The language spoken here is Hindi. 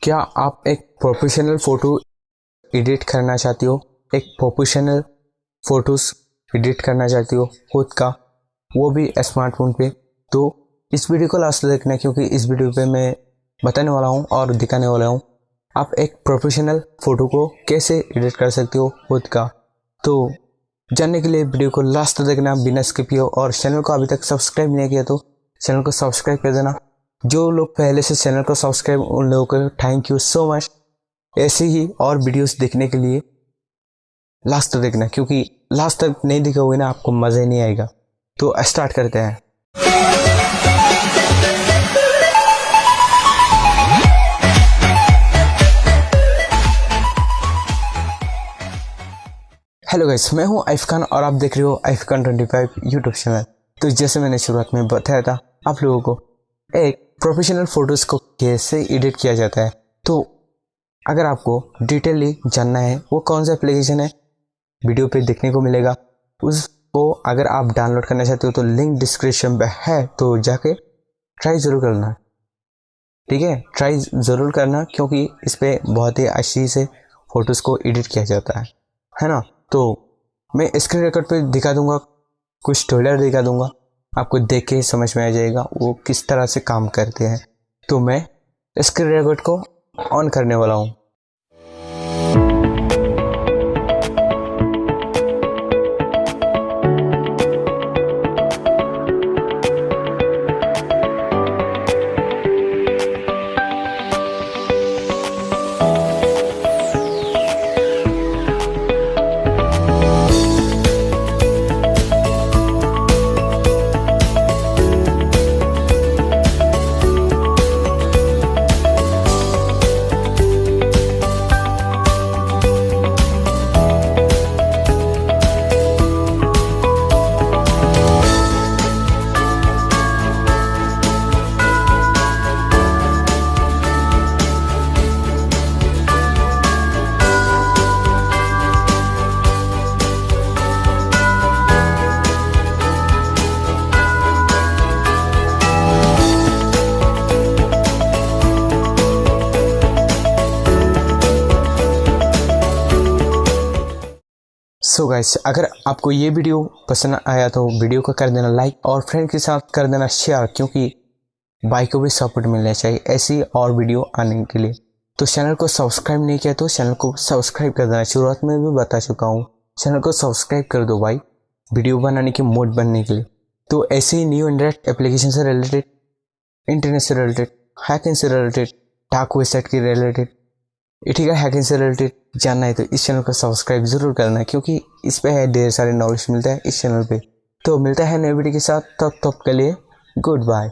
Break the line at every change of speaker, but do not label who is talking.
क्या आप एक प्रोफेशनल फ़ोटो एडिट करना चाहती हो, एक प्रोफेशनल फ़ोटोज़ एडिट करना चाहती हो खुद का, वो भी स्मार्टफोन पे? तो इस वीडियो को लास्ट तक देखना, क्योंकि इस वीडियो पे मैं बताने वाला हूँ और दिखाने वाला हूँ आप एक प्रोफेशनल फ़ोटो को कैसे एडिट कर सकते हो खुद का। तो जानने के लिए वीडियो को लास्ट तक देखना बिना स्किप किए, और चैनल को अभी तक सब्सक्राइब नहीं किया तो चैनल को सब्सक्राइब कर देना। जो लोग पहले से चैनल को सब्सक्राइब, उन लोगों को थैंक यू सो मच। ऐसे ही और वीडियोस देखने के लिए लास्ट तक देखना, क्योंकि लास्ट तक नहीं दिखाओगे ना आपको मज़ा ही नहीं आएगा। तो स्टार्ट करते हैं। हेलो गाइस, मैं हूं आइफ खान और आप देख रहे हो 𝓗𝓮𝓵𝓸 यूट्यूब चैनल। तो जैसे मैंने शुरुआत में बताया था आप लोगों को, एक प्रोफेशनल फ़ोटोज़ को कैसे एडिट किया जाता है। तो अगर आपको डिटेली जानना है वो कौन सा एप्लीकेशन है, वीडियो पे देखने को मिलेगा। उसको अगर आप डाउनलोड करना चाहते हो तो लिंक डिस्क्रिप्शन में है, तो जाके ट्राई ज़रूर करना, ठीक है। ट्राई ज़रूर करना, क्योंकि इस पर बहुत ही अच्छी से फ़ोटोज़ को एडिट किया जाता है ना। तो मैं स्क्रीन रिकॉर्ड पे दिखा दूंगा, कुछ ट्रेलर दिखा दूंगा, आपको देख के समझ में आ जाएगा वो किस तरह से काम करते हैं। तो मैं स्क्रीन रिकॉर्ड को ऑन करने वाला हूँ। सो गाइस, अगर आपको ये वीडियो पसंद आया तो वीडियो को कर देना लाइक और फ्रेंड के साथ कर देना शेयर, क्योंकि भाई को भी सपोर्ट मिलना चाहिए ऐसी और वीडियो आने के लिए। तो चैनल को सब्सक्राइब नहीं किया तो चैनल को सब्सक्राइब कर देना, शुरुआत में भी बता चुका हूँ। चैनल को सब्सक्राइब कर दो भाई, वीडियो बनाने की मोड बनने के लिए। तो ऐसे ही न्यू एंड्रॉइड एप्लीकेशन से रिलेटेड, इंटरनेट से रिलेटेड, हैकिंग से रिलेटेड, डार्क वेबसाइट के रिलेटेड, ठीक है, हैकिंग से रिलेटेड जानना है तो इस चैनल को सब्सक्राइब जरूर करना है, क्योंकि इस पे है ढेर सारे नॉलेज मिलता है इस चैनल पे। तो मिलता है नई वीडियो के साथ, तब के लिए गुड बाय।